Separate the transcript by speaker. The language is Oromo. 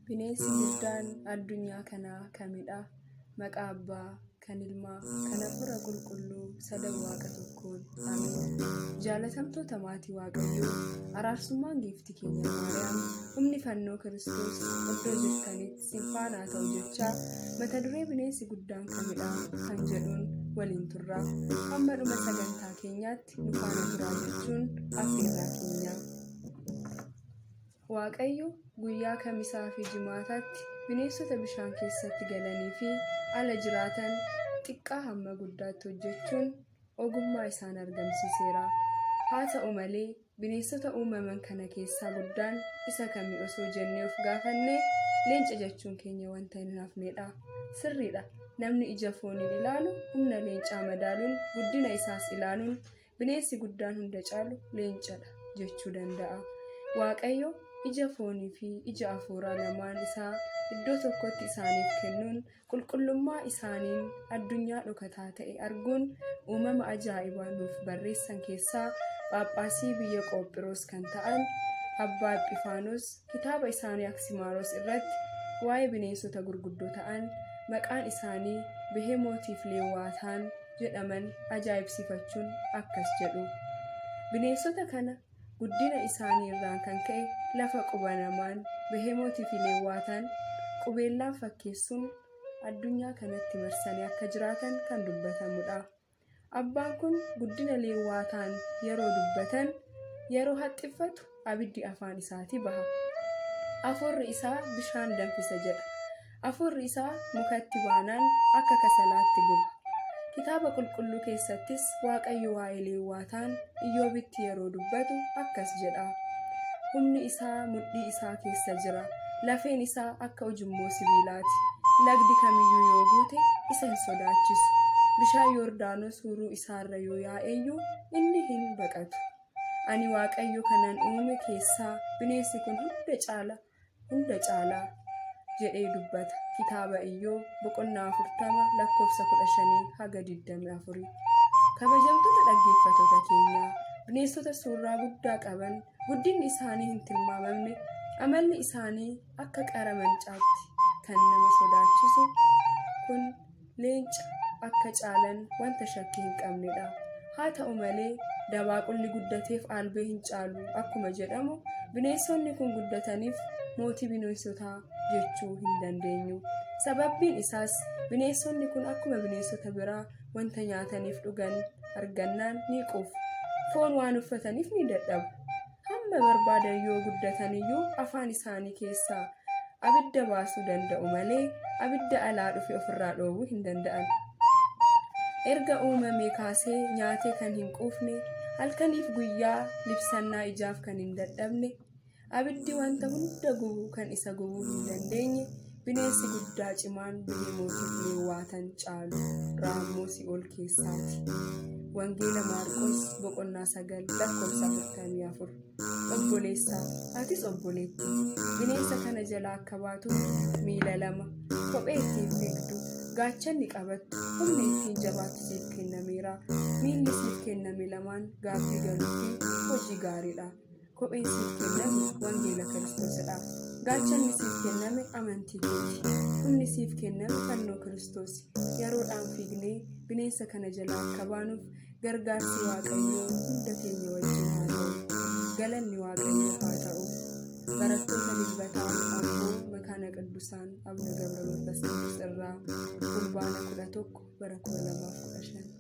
Speaker 1: Bineensi guddaan addunyaa kanaa kamidha? Maqaa Abbaa, kan Ilmaa, kan Hafuura Qulqulluu sadan Waaqa tokkoon. Ameen. Jaalatamtoota maatii Waaqayyoo, araarsummaan giiftii keenya Maariyaam, humni fannoo Kiristoos iddoo jirtanitti sin faana haa ta'u jechaa mata duree bineensi guddaan kamidha kan jedhuun waliin turraa. Hamma dhuma sagantaa keenyaatti nu faana turaa jechuun affeerraa keenya. Waaqayyo guyyaa kamisaa fi jimaataatti bineensota bishaan keessatti galanii fi ala jiraatan xiqqaa hamma guddaatti hojjechuun ogummaa isaan argamsiiseera. Haa ta'u malee bineensota uumaman kana keessaa guddaan isa kamii osoo jennee of gaafannee leenca jechuun keenya wanta hin hafnedha. Sirriidha. Namni ija fooniin ilaalu humna leencaa madaaluun guddina isaas ilaaluun bineensi guddaan hunda caalu leencadha jechuu danda'a. Waaqayyo ija foonii fi ija hafuuraa lamaan isaa iddoo tokkotti isaaniif kennuun qulqullummaa isaaniin addunyaa dhokataa ta'e arguun uumama ajaa'ibaa nuuf barreessan keessaa Phaaphaasii biyya Qoophiroos kan ta'an Abbaa Ephifaanos kitaaba isaanii Aksimaaros irratti waa'ee bineensota gurguddoo ta'an maqaan isaanii Behemootii fi Leewwaataan jedhaman ajaa'ibsiifachuun akkas jedhu. Bineensota kana guddina isaanii irraan kan ka'e lafa qubanamaan Behemootii fi Leewwaataan qubeellaan fakkeessuun addunyaa kanatti marsanii akka jiraatan kan dubbatamudha. Abbaan kun guddina Leewwaataan yeroo dubbatan yeroo haxxiffatu abiddi afaan isaatii baha. Afuurri isaa bishaan danfisa jedha. Afuurri isaa mukatti baanaan akka kasalaatti guba. Kitaaba qulqulluu keessattis Waaqayyo waa'ee Leewwaataan Iyyoobitti yeroo dubbatu akkas jedha. Humni isaa mudhii isaa keessa jira. Lafeen isaa akka ujummoo sibiilaati. Lagdi kamiyyuu yoo guute isa hin sodaachisu. Bishaan Yordaanos huruu isaarra yoo yaa'eyyuu inni hin baqatu. Ani Waaqayyo kanan uume keessaa bineensi kun hunda caalaa jedhee dubbata. Kitaaba Iyyoob boqonnaa 40 lakkoofsa 15 haga 24. Kabajamtoota dhaggeeffattoota keenyaa, bineensota suuraa guddaa qaban, guddinni isaanii hin tilmaamamne, amalli isaanii akka qara mancaatti kan nama sodaachisu kun leenca akka caalan wanta shakkii hin qabnedha. Haa ta'u malee dabaaqulli guddateef albee hin caalu akkuma jedhamu bineensonni kun guddataniif mootii bineensotaa jechuu hin dandeenyu. Sababbiin isaas bineensonni kun akkuma bineensota biraa wanta nyaataniif dhugan argannaan ni quufu. Foon waan uffataniif ni dadhabu. Hamma barbaadan yoo guddatan iyyuu afaan isaanii keessaa abidda baasuu danda'u malee abidda alaa dhufe ofirraa dhoowwuu hin danda'an. Erga uumamee kaasee nyaatee kan hin quufne, halkaniif guyyaa libsannaa ijaaf kan hin dadhabne, abiddi wanta hunda gubu kan isa gubuu hin dandeenye, bineensi guddaa cimaan Behemootii fi Leewwaataan caalu raammoo Si'ool keessaati. Wangeela Maarqos boqonnaa 9 lakkoofsa 44. Obboleessaa, atis obboleettii, bineensa kana jalaa akka baatuuf miila 2, kophee ittiin fiigdu, gaachanni qabattu, humni ittiin jabaattu siif kennameera. Miilli siif kenname lamaan gaaffii galuu fi hojii gaariidha. Kopheen siif kenname wangeela Kiristoosidha. Gaachanni siif kenname amantii keeti. Humni siif kenname fannoo Kiristoos. Yeroodhaan fiignee bineensa kana jalaa akka baanuuf gargaarsi Waaqayyoo hunda keenya wajjin haa ta'u. Galanni Waaqayyoo haa ta'u. Barattoota Dilbataa Amboo Makaana Qidduusaan Abuna Gabra Manfas Qidduus irraa fulbaana 11 bara 2015.